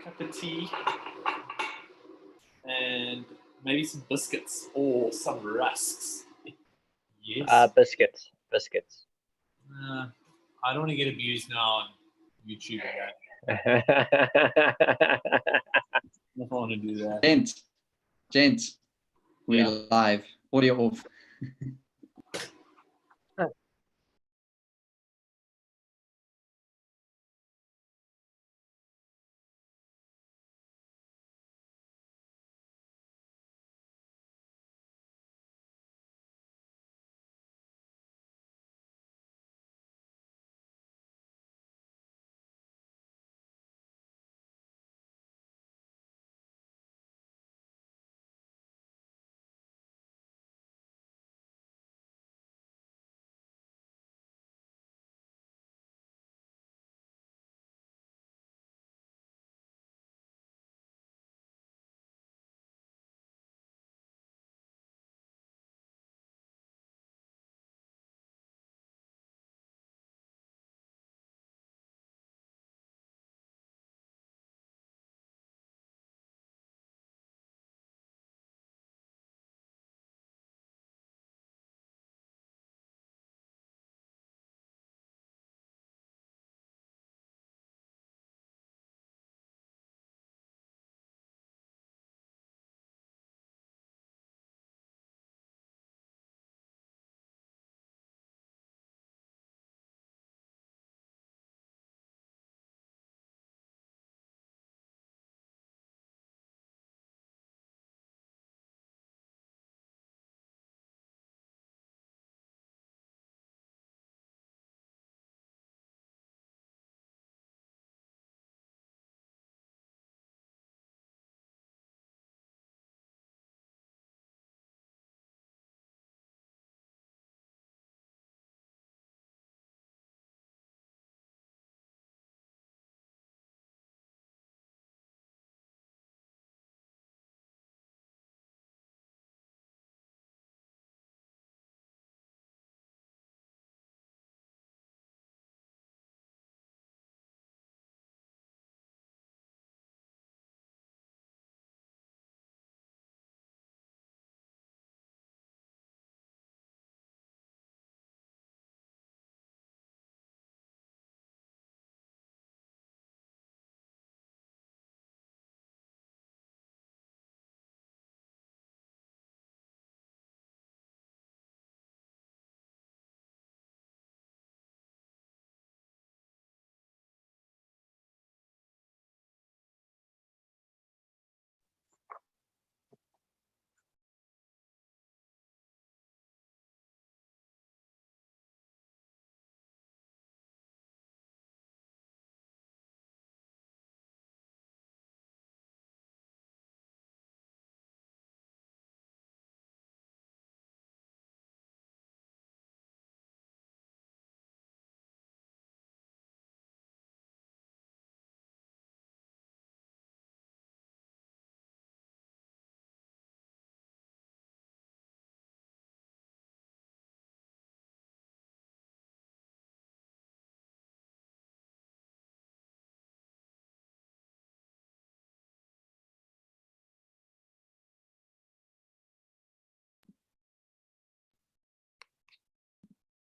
cup of tea, and maybe some biscuits or some rusks. Yes. Biscuits. I don't want to get abused now on YouTube. I don't want to do that. Gents, we're live. Audio off.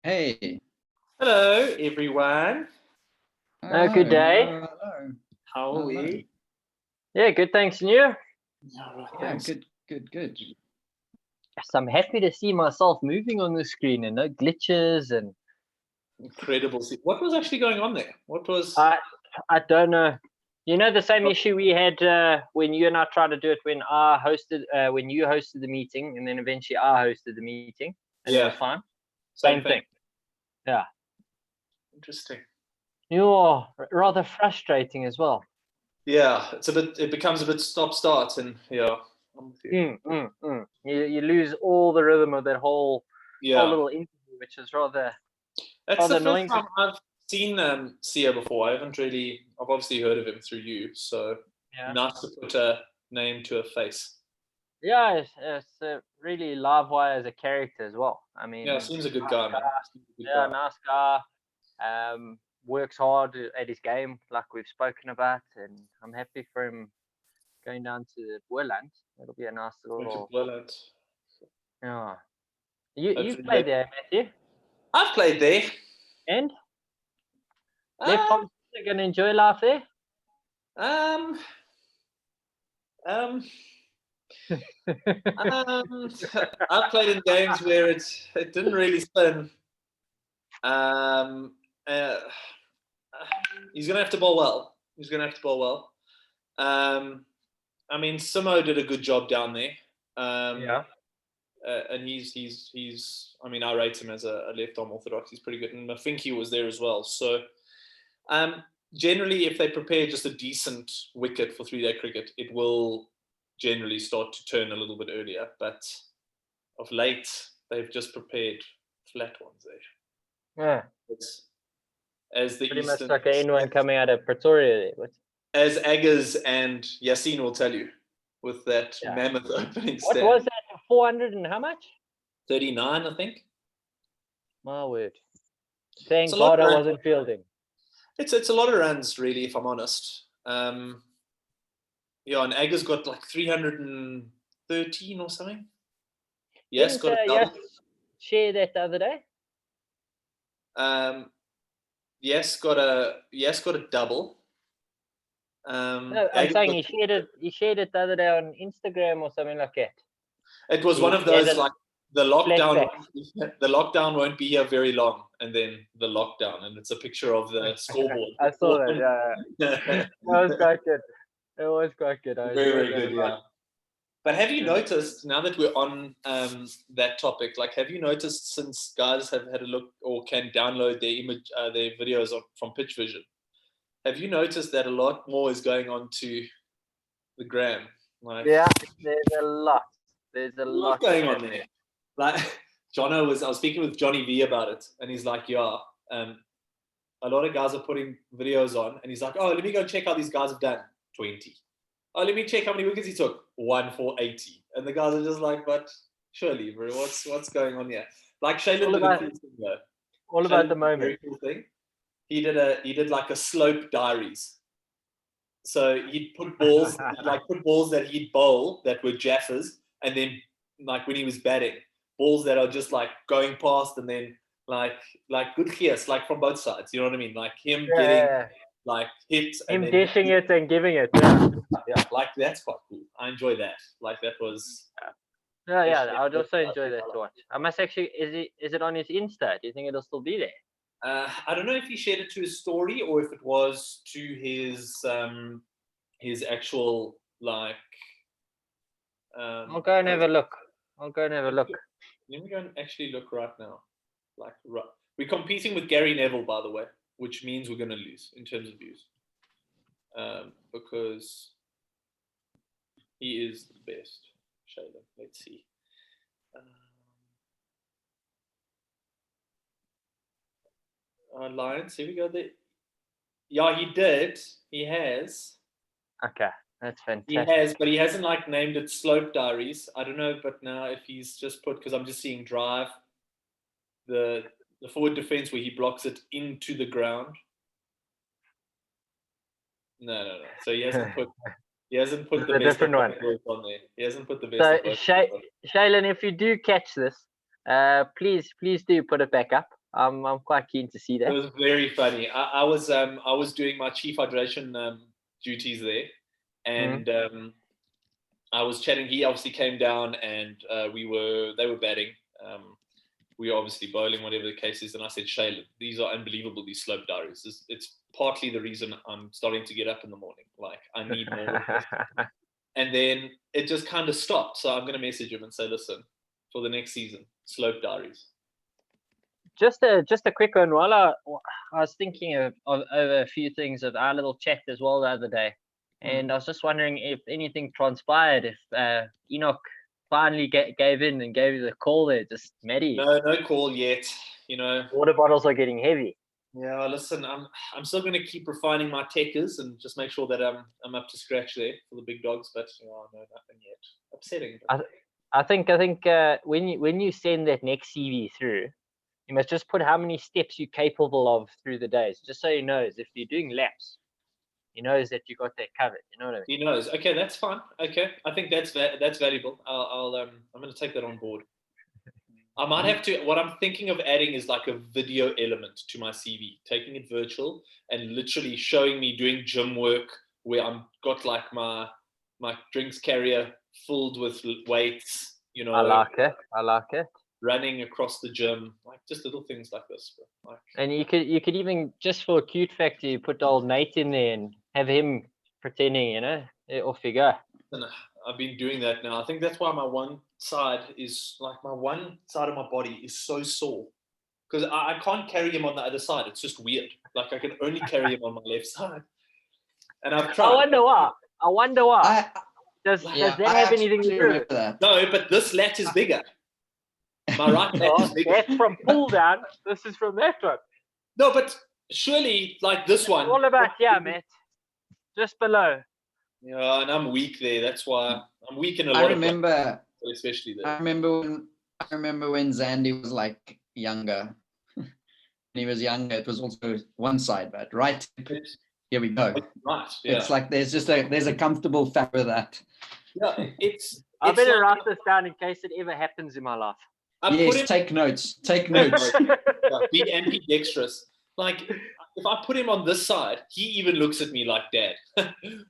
Hey. Hello, everyone. Good day. Hello. How are we? Yeah, good. Thanks, and you? Yeah, good. Yes, I'm happy to see myself moving on the screen and no glitches and. Incredible. What was actually going on there? What was? I don't know. You know the same issue we had when you and I tried to do it when when you hosted the meeting, and then eventually I hosted the meeting, and it was fine. Same thing. Yeah. Interesting. You're rather frustrating as well. Yeah, it becomes a bit stop-start, and yeah, I'm with you. You lose all the rhythm of that whole little interview, which is rather. That's the annoying. first time I've seen Sia before. I've obviously heard of him through you, so nice to put a name to a face. Yeah, it's really Livewire as a character as well. I mean, seems a good guy, man. Nice guy. works hard at his game, like we've spoken about, and I'm happy for him going down to Boland. It'll be a nice little. Yeah. You've played there, Matthew? I've played there. And? Left Tom going to enjoy life there? I've played in games where it didn't really spin. He's gonna have to bowl well. I mean, Simo did a good job down there. And he's. I mean, I rate him as a left arm orthodox. He's pretty good, and Mafinki was there as well. So, generally, if they prepare just a decent wicket for 3-day cricket, it will generally start to turn a little bit earlier. But of late, they've just prepared flat ones there. Yeah. As the pretty much like anyone coming out of Pretoria there. As Aggers and Yassine will tell you, with that mammoth opening stand. What was that? 400 and how much? 39, I think. My word. Thank God I wasn't fielding. It's a lot of runs, really, if I'm honest. And Aggers got like 313 or something. Yes, got a double. Share that the other day. Yes, got a double. No, I'm saying he shared it the other day on Instagram or something like that. It was one of those like the lockdown. The lockdown won't be here very long, and then the lockdown, and it's a picture of the scoreboard. I saw that. Yeah. That was quite good. It was quite good. Very good. Yeah. But have you noticed, now that we're on that topic, like, have you noticed since guys have had a look or can download their videos from Pitch Vision, have you noticed that a lot more is going on to the gram? Like, yeah, there's a lot. There's a lot going on there. Like, I was speaking with Johnny V about it, and he's like, a lot of guys are putting videos on, and he's like, oh, let me go check how these guys have done. 20. Oh, let me check how many wickets he took. 1 for 80. And the guys are just like, but surely, bro, what's going on here? Like Shailen did a cool thing though. All about the moment. Very cool thing. He did like a slope diaries. So he'd put balls that he'd bowl that were jaffers, and then like when he was batting, balls that are just like going past, and then like good gears, like from both sides. You know what I mean? Like him getting like hits, him dishing it and giving it. Yeah, like that's quite cool. I enjoy that. Like that was. Yeah, I would also enjoy that to watch. I must actually. Is it on his Insta? Do you think it'll still be there? I don't know if he shared it to his story or if it was to his actual like. I'll go and have a look. Let me go and actually look right now. Like, we're competing with Gary Neville, by the way, which means we're going to lose in terms of views, because he is the best. Shailen, let's see. Lions, here we go. Yeah, he did. He has. Okay, that's fantastic. He has, but he hasn't like named it Slope Diaries. I don't know, but now if he's just put, because I'm just seeing drive, the forward defense where he blocks it into the ground. No. So he hasn't put. He hasn't put the best different one on there. He hasn't put the best. So Shailen, if you do catch this, please do put it back up. I'm quite keen to see that. It was very funny. I was doing my chief hydration duties there, and I was chatting. He obviously came down, and they were batting. We were obviously bowling, whatever the case is, and I said, Shailen, these are unbelievable, these slope diaries. It's partly the reason I'm starting to get up in the morning. Like, I need more. And then it just kind of stopped. So I'm going to message him and say, listen, for the next season, slope diaries. Just a quick one. While I was thinking of over a few things of our little chat as well the other day, and I was just wondering if anything transpired, if Enoch finally gave in and gave you the call there, just Maddie. No call yet. Water bottles are getting heavy. Yeah, listen, I'm still going to keep refining my techers and just make sure that I'm up to scratch there for the big dogs. But no, nothing yet. Upsetting. I think when you send that next CV through, You must just put how many steps you're capable of through the days, just so he knows if you're doing laps, he knows that you got that covered. You know what I mean? He knows. Okay, that's fine. Okay, I think that's valuable. I'm going to take that on board. I might have to. What I'm thinking of adding is like a video element to my CV, taking it virtual and literally showing me doing gym work where I'm got like my drinks carrier filled with weights. You know, I like it. Running across the gym, like just little things like this. Like, and you could even, just for a cute factor, you put old Nate in there and have him pretending, you know, off you go. And I've been doing that now. I think that's why my one side of my body is so sore, because I can't carry him on the other side. It's just weird. Like I can only carry him on my left side. And I've tried. I wonder why. Does that have anything to do with it? No, but this lat is bigger. My right lat is bigger. That's from pull down. This is from that one. No, but surely like this one. All about Matt. Just below. Yeah, and I'm weak there. That's why I'm weak in a lot of places, especially there. I remember when Zandy was like younger. When he was younger, it was also one side, but right. Here we go. Right. Yeah. It's like there's a comfortable fact with that. Yeah, I better write this down in case it ever happens in my life. Take notes. Take notes. Be ambidextrous. Like if I put him on this side, he even looks at me like, Dad.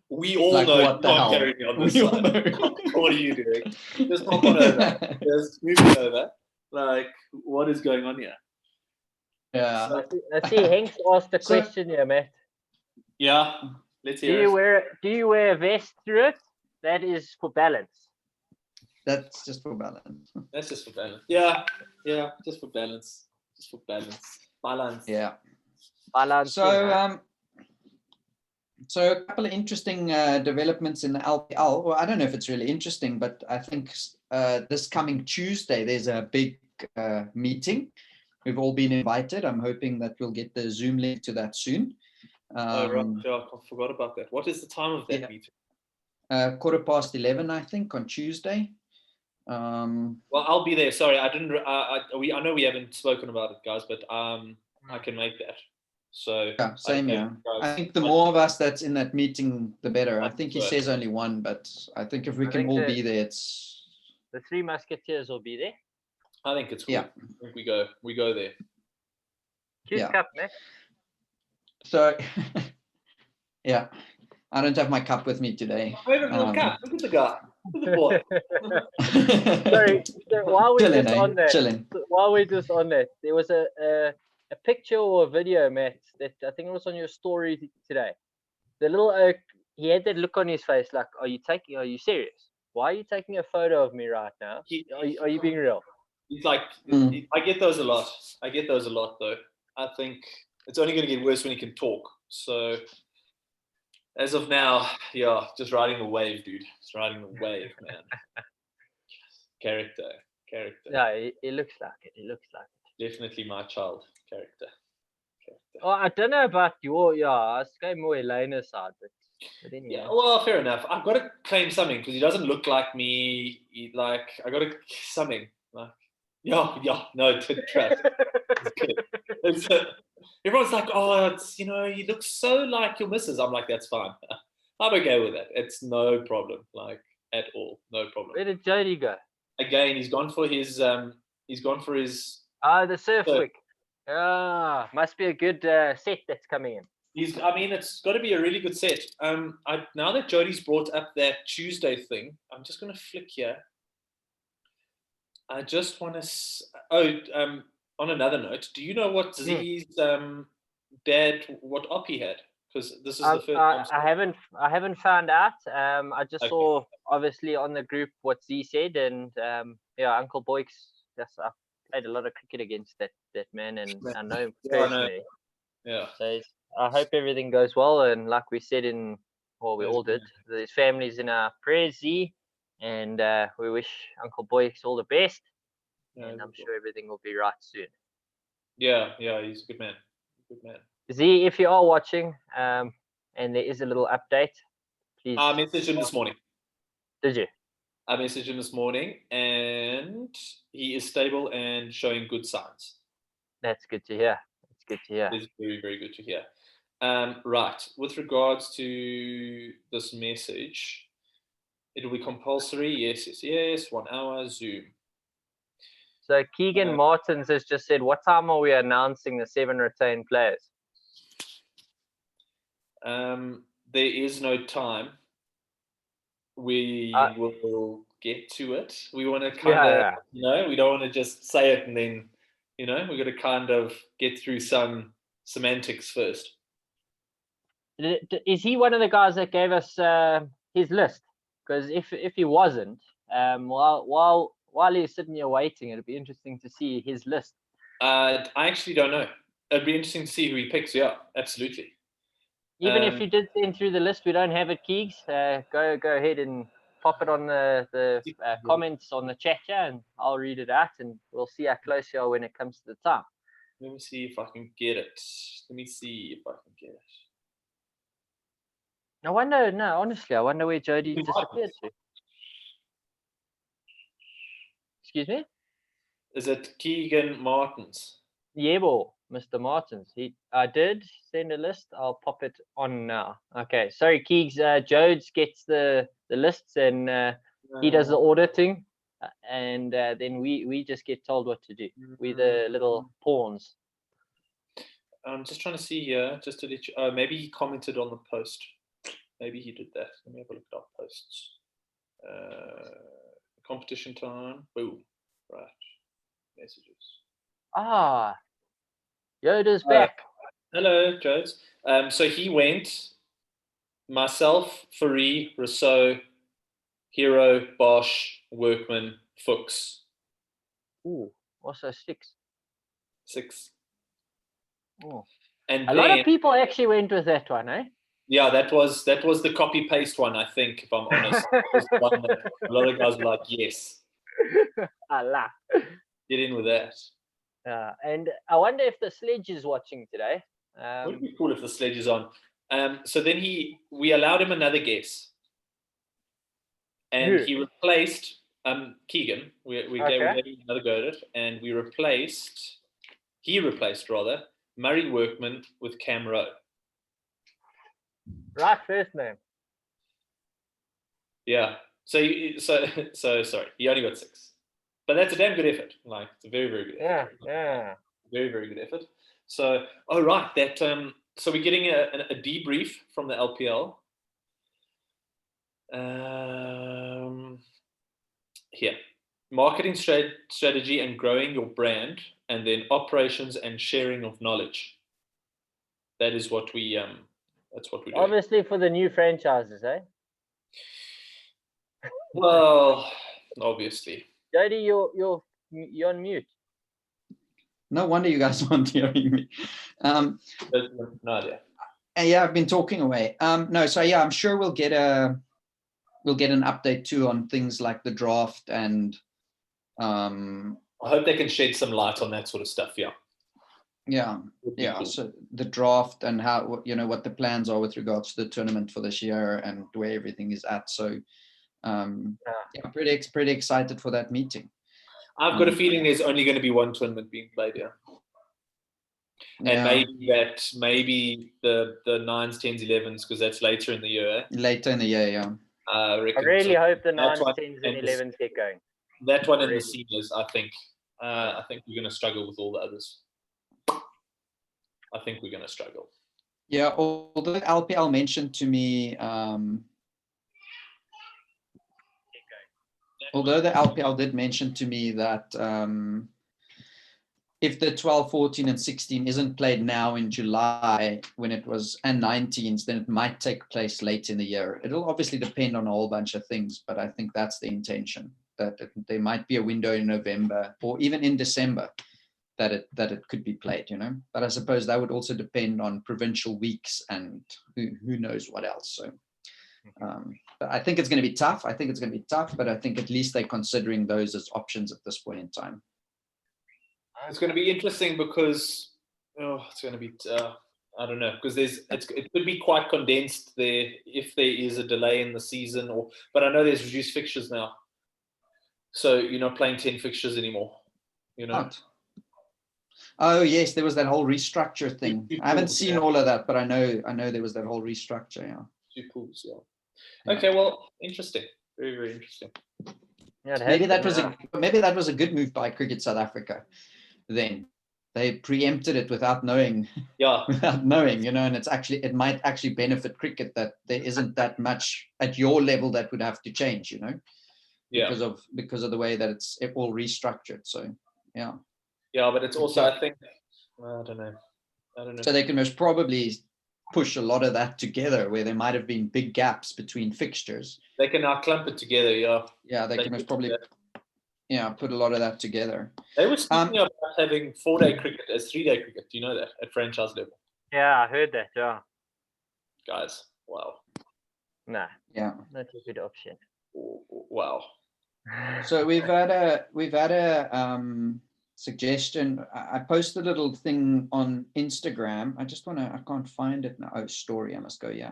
We all know you can't carry me on this side. What are you doing? Just hop on over. Just move it over. Like, what is going on here? Yeah. I see Hank's asked a question here, Matt. Yeah. Let's hear it. Do you wear a vest through it? That is for balance. That's just for balance. That's just for balance. Yeah. Yeah. Just for balance. Just for balance. Balance. Yeah. Balance. So a couple of interesting developments in the LPL. Well, I don't know if it's really interesting, but I think this coming Tuesday, there's a big meeting. We've all been invited. I'm hoping that we'll get the Zoom link to that soon. Right. Yeah, I forgot about that. What is the time of that meeting? 11:15, I think, on Tuesday. Well, I'll be there. Sorry, I didn't. I know we haven't spoken about it, guys, but I can make that. So yeah, same here. I think the more of us that's in that meeting, the better. I think he says only one, but I think if we can all be there, it's the Three Musketeers will be there. I think it's cool. Yeah. I think we go there. Cute cup, Matt. So yeah, I don't have my cup with me today. Favorite little cup. Look at the guy. Look at the boy. Sorry. So while we're just on that, there was a picture or a video, Matt, that I think it was on your story today. The little oak, he had that look on his face, like, are you serious? Why are you taking a photo of me right now? Are you being real? He's like, I get those a lot. Though. I think it's only going to get worse when he can talk. So as of now, yeah, just riding the wave, dude. Just riding the wave, man. Character. Yeah, it looks like it. Definitely my child character. Oh, I don't know about I was going more Elena's side, but anyway. Yeah, well, fair enough. I've got to claim something because he doesn't look like me. I got to something. Like, no, trust. It's good. Everyone's like, oh, it's you look so like your missus. I'm like, that's fine. I'm okay with that. It's no problem, like at all, no problem. Where did Jody go? Again, he's gone for his. The surf week. Must be a good set that's coming in. It's got to be a really good set. Now that Jody's brought up that Tuesday thing, I'm just going to flick here. I just want to. On another note, do you know what Ziggy's dad, what op he had? Because this is the first time. I haven't found out. I just saw obviously on the group what Z said, and Uncle Boyks. I played a lot of cricket against that man, and I know him personally. Yeah. So I hope everything goes well, and like we said we all did. His family's in our prayers, Z, and we wish Uncle Boyks all the best. And I'm sure everything will be right soon. Yeah, he's a good man. Z, if you are watching, and there is a little update, please. I messaged him this morning. Did you? I messaged him this morning, and he is stable and showing good signs. That's good to hear. That's good to hear. It's very, very good to hear. Right. With regards to this message, it'll be compulsory. Yes. 1 hour Zoom. So Keegan Martins has just said, what time are we announcing the 7 retained players? There is no time. We will get to it. We want to kind of, we don't want to just say it and then, we've got to kind of get through some semantics first. Is he one of the guys that gave us his list? Because if he wasn't, while he's sitting here waiting, it'd be interesting to see his list. I actually don't know. It'd be interesting to see who he picks. Yeah, absolutely. Even if you did send through the list, we don't have it, Keegs. Go ahead and pop it on the comments on the chat here, and I'll read it out, and we'll see how close you are when it comes to the time. Let me see if I can get it. Honestly, I wonder where Jody disappeared to. Excuse me? Is it Keegan Martins? Yeah, Mr. Martins. I did send a list. I'll pop it on now. Okay, sorry, Keegs. Jodes gets the lists, and he does the auditing, and then we just get told what to do. We're the little pawns. I'm just trying to see here, just to let you. Maybe he commented on the post. Maybe he did that. Let me have a look at our posts. Competition time. Boom. Right. Messages. Yoda's back. Hello, Jodes. So he went, myself, Fari, Rousseau, Hero, Bosch, Workman, Fuchs. Ooh, also 6. 6. Oh. And a lot of people actually went with that one, eh? Yeah, that was the copy paste one, I think, if I'm honest. One that a lot of guys were like, yes. Allah. Get in with that. And I wonder if the sledge is watching today. Would be cool if the sledge is on. So then we allowed him another guess. And he replaced Keegan. We gave him another go at it, and he replaced Murray Workman with Cam Rowe. Right, first name. Yeah. So sorry. He only got 6, but that's a damn good effort. Like, it's a very, very good effort. Yeah. Very, very good effort. So, right, that so we're getting a debrief from the LPL. Here, marketing strategy and growing your brand, and then operations and sharing of knowledge. That is what we That's what we're doing. Obviously for the new franchises, eh? Well, obviously. Jody, you're on mute. No wonder you guys aren't hearing me. No idea. Yeah, I've been talking away. So yeah, I'm sure we'll get an update too on things like the draft, and I hope they can shed some light on that sort of stuff. Yeah. Yeah. Cool. So the draft and how, what the plans are with regards to the tournament for this year and where everything is at. So pretty excited for that meeting. I've got a feeling there's only going to be one tournament being played here. And maybe the 9s, 10s, 11s, because that's later in the year. Later in the year, yeah. I really hope the 9s, 10s, and 11s get going. That one and the seniors, I think. I think we're going to struggle with all the others. I think we're going to struggle. Yeah, although LPL mentioned to me, although the LPL did mention to me that if the 12, 14, and 16 isn't played now in July and 19s, then it might take place late in the year. It'll obviously depend on a whole bunch of things, but I think that's the intention, that there might be a window in November or even in December that it could be played, But I suppose that would also depend on provincial weeks and who knows what else. So but I think it's going to be tough. But I think at least they're considering those as options at this point in time. It's going to be interesting because it's going to be I don't know, because it could be quite condensed there if there is a delay in the season, but I know there's reduced fixtures now, so you're not playing 10 fixtures anymore. Oh yes, there was that whole restructure thing. I haven't seen all of that, but I know there was that whole restructure. Yeah. 2 pools. Yeah. Okay. Well, interesting. Very, very interesting. Yeah, maybe that was a good move by Cricket South Africa. Then they preempted it without knowing. Yeah. Without knowing, and it might actually benefit cricket that there isn't that much at your level that would have to change. Yeah. Because of the way that it's all restructured. So yeah. Yeah, but it's also, I think, I don't know. So they can most probably push a lot of that together where there might have been big gaps between fixtures. They can now clump it together, yeah. Yeah, they can most probably put a lot of that together. They were speaking about having 4-day cricket as 3-day cricket. Do you know that at franchise level? Yeah, I heard that, yeah. Guys, wow. Nah. Yeah. That's a good option. Wow. So we've had a suggestion. I posted a little thing on Instagram. I can't find it now. Oh, story. I must go. Yeah.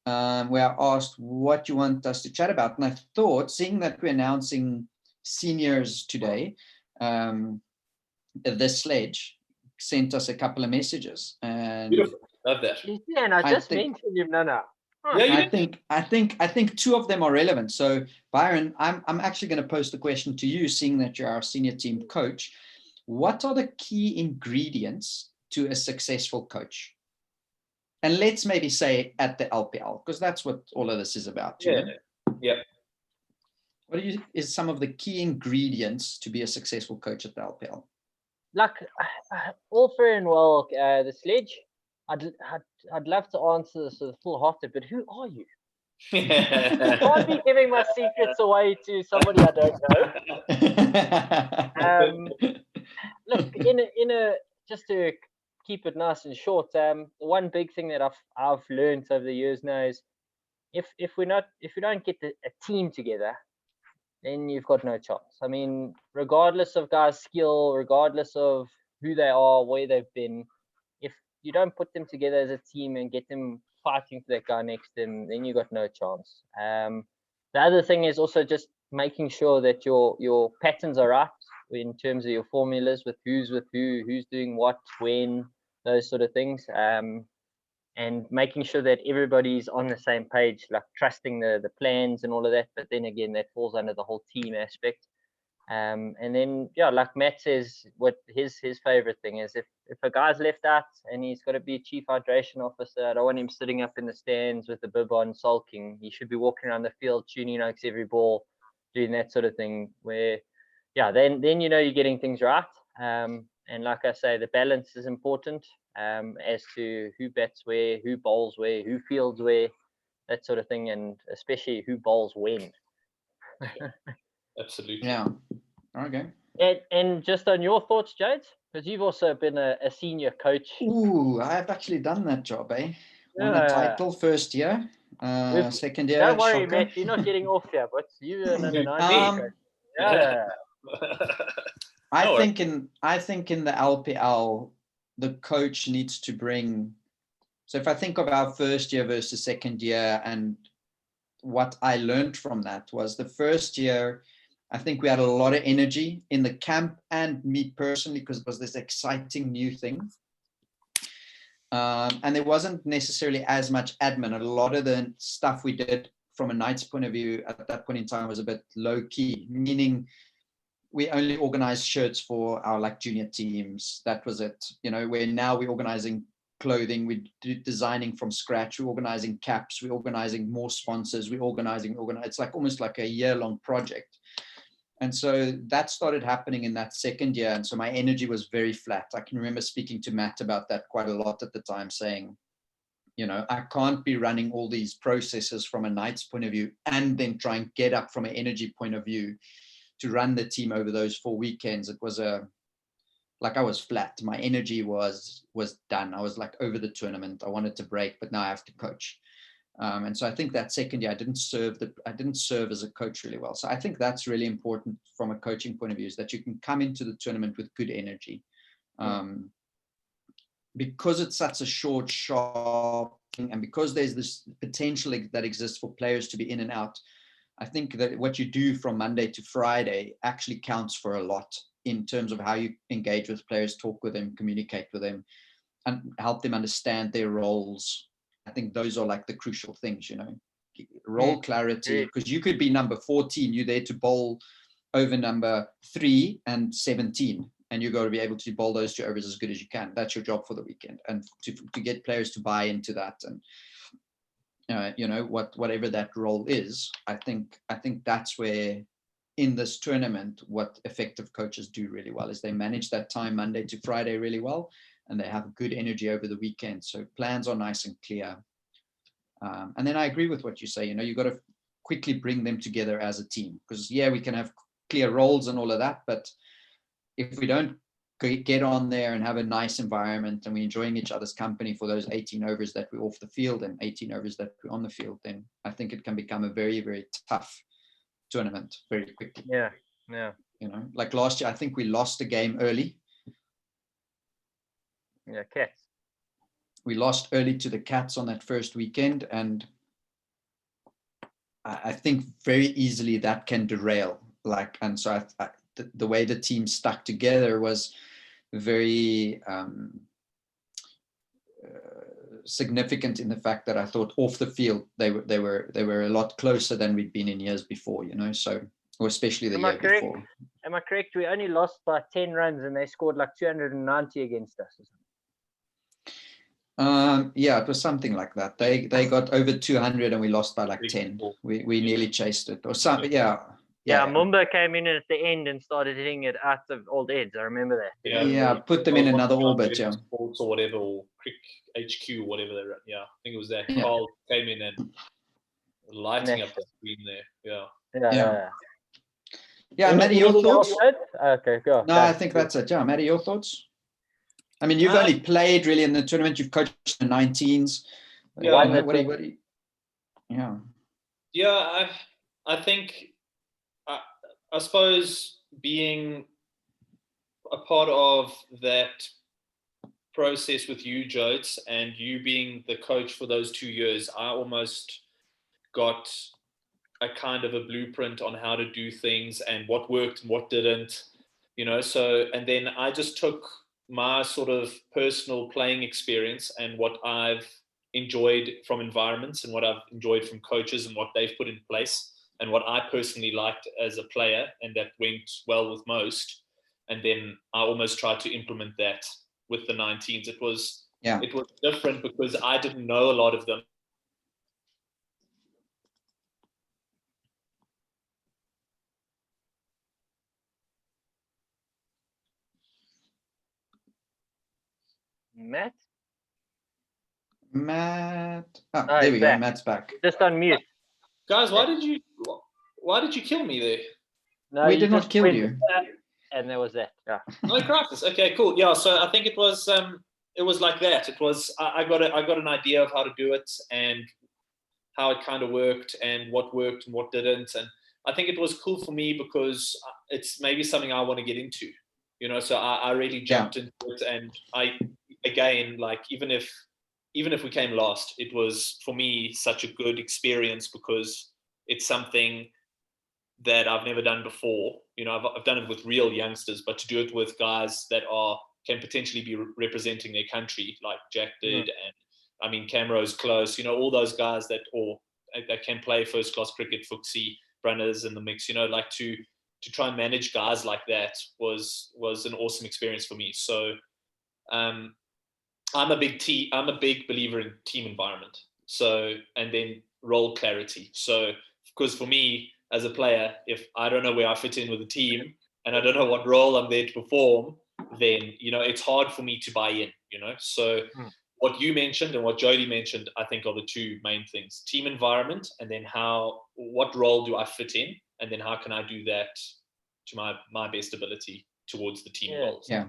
Where I asked what you want us to chat about, and I thought, seeing that we're announcing seniors today, the Sledge sent us a couple of messages, and beautiful. Love that. Yeah, and I just mentioned him, no. Yeah, I think 2 of them are relevant. So Byron, I'm actually going to post the question to you, seeing that you're our senior team coach. What are the key ingredients to a successful coach? And let's maybe say at the LPL, because that's what all of this is about. Yeah. What is some of the key ingredients to be a successful coach at the LPL? Like, all fair and well, the Sledge. I'd love to answer this with full-hearted, but who are you? I can't be giving my secrets away to somebody I don't know. Look, just to keep it nice and short, one big thing that I've learned over the years now is if we don't get a team together, then you've got no chance. I mean, regardless of guys' skill, regardless of who they are, where they've been, if you don't put them together as a team and get them fighting for that guy next to them, then you got no chance. The other thing is also just making sure that your patterns are right in terms of your formulas with who, who's doing what, when, those sort of things. And making sure that everybody's on the same page, like trusting the plans and all of that. But then again, that falls under the whole team aspect. And then, like Matt says, what his favorite thing is, if a guy's left out and he's got to be a chief hydration officer, I don't want him sitting up in the stands with the bib on sulking. He should be walking around the field, tuning notes every ball, doing that sort of thing where, then you're getting things right. And like I say, the balance is important as to who bats where, who bowls where, who fields where, that sort of thing, and especially who bowls when. Absolutely. Yeah. Okay. And just on your thoughts, Jades, because you've also been a senior coach. Ooh, I've actually done that job, eh? Won a title first year, second year. Don't worry, Matt, you're not getting off here, but you're another coach. Yeah. I think in the LPL, the coach needs to bring. So if I think of our first year versus second year, and what I learned from that was the first year, I think we had a lot of energy in the camp and me personally, because it was this exciting new thing. And there wasn't necessarily as much admin. A lot of the stuff we did from a Knights point of view at that point in time was a bit low key, meaning we only organized shirts for our junior teams. That was it. Where now we're organizing clothing, we're designing from scratch, we're organizing caps, we're organizing more sponsors, we're organizing. It's almost like a year-long project. And so that started happening in that second year. And so my energy was very flat. I can remember speaking to Matt about that quite a lot at the time, saying, I can't be running all these processes from a Knights point of view and then try and get up from an energy point of view to run the team over those 4 weekends. It was I was flat. My energy was done. I was over the tournament. I wanted to break, but now I have to coach. And so I think that second year I didn't serve as a coach really well. So I think that's really important from a coaching point of view, is that you can come into the tournament with good energy. Because it's such a short, sharp thing, and because there's this potential that exists for players to be in and out, I think that what you do from Monday to Friday actually counts for a lot. in terms of how you engage with players, talk with them, communicate with them, and help them understand their roles. I think those are like the crucial things, role clarity, because you could be number 14, you're there to bowl over number 3 and 17, and you've got to be able to bowl those 2 overs as good as you can. That's your job for the weekend, and to get players to buy into that, and whatever that role is. I think that's where, in this tournament, what effective coaches do really well is they manage that time Monday to Friday really well, and they have good energy over the weekend. So plans are nice and clear. And then I agree with what you say. You've got to quickly bring them together as a team, because we can have clear roles and all of that, but if we don't get on there and have a nice environment and we're enjoying each other's company for those 18 overs that we're off the field and 18 overs that we're on the field, then I think it can become a very, very tough tournament very quickly. Yeah. Like last year, I think we lost a game early. Yeah, Cats. We lost early to the Cats on that first weekend, and I think very easily that can derail. And so the way the team stuck together was very significant in the fact that I thought off the field they were a lot closer than we'd been in years before, or especially the year before. Am I correct? We only lost by 10 runs and they scored like 290 against us or something. It was something like that. They got over 200 and we lost by like 10. We nearly chased it or something. Yeah, Mumba came in at the end and started hitting it out of old Eds. I remember that. Yeah, put them in another orbit. Yeah. Sports or whatever, or Crick HQ, whatever they run. Yeah, I think it was that. Carl came in and lighting up the screen there. Yeah, Matty, your thoughts? Okay, go. No, I think that's it. Yeah, Matty, your thoughts? I mean, you've only played really in the tournament. You've coached the 19s. Yeah, I think. I suppose being a part of that process with you, Jodes, and you being the coach for those 2 years, I almost got a kind of a blueprint on how to do things and what worked and what didn't, so, and then I just took my sort of personal playing experience and what I've enjoyed from environments and what I've enjoyed from coaches and what they've put in place, and what I personally liked as a player, and that went well with most. And then I almost tried to implement that with the 19s. It was different because I didn't know a lot of them. Matt? Oh, there we go. Matt's back. Just on mute. Guys, why did you kill me there? No, we did not kill you. And there was that. Yeah. No crisis. Okay, cool. Yeah, so I think it was like that. It was I got an idea of how to do it and how it kind of worked and what worked and what didn't. And I think it was cool for me because it's maybe something I want to get into. So I really jumped into it, and I again, like even if we came last, it was for me such a good experience because it's something that I've never done before. I've done it with real youngsters, but to do it with guys that can potentially be representing their country, like Jack did, and I mean Camro's close. All those guys that can play first class cricket, Fuxi, Brunners in the mix. Like to try and manage guys like that was an awesome experience for me. So. I'm a big believer in team environment. So, and then role clarity. So, because for me as a player, if I don't know where I fit in with the team and I don't know what role I'm there to perform, then, it's hard for me to buy in, So what you mentioned and what Jody mentioned, I think are the two main things: team environment, and then what role do I fit in? And then how can I do that to my best ability towards the team roles? Yeah.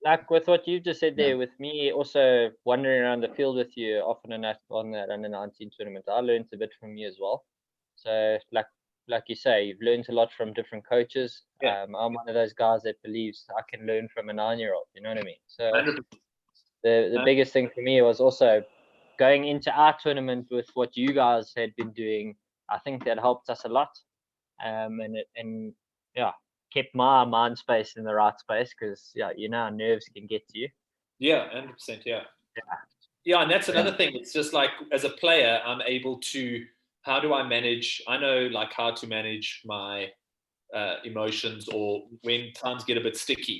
Like with what you just said there, with me also wandering around the field with you often enough on that under 19 tournament, I learned a bit from you as well. So like you say, you've learned a lot from different coaches. I'm one of those guys that believes I can learn from a 9-year-old. You know what I mean? So the biggest thing for me was also going into our tournament with what you guys had been doing. I think that helped us a lot. kept my mind space in the right space, because our nerves can get to you. Yeah, 100%. Yeah, and that's another thing. It's just like, as a player, I'm able to, how do I manage? I know like how to manage my emotions, or when times get a bit sticky,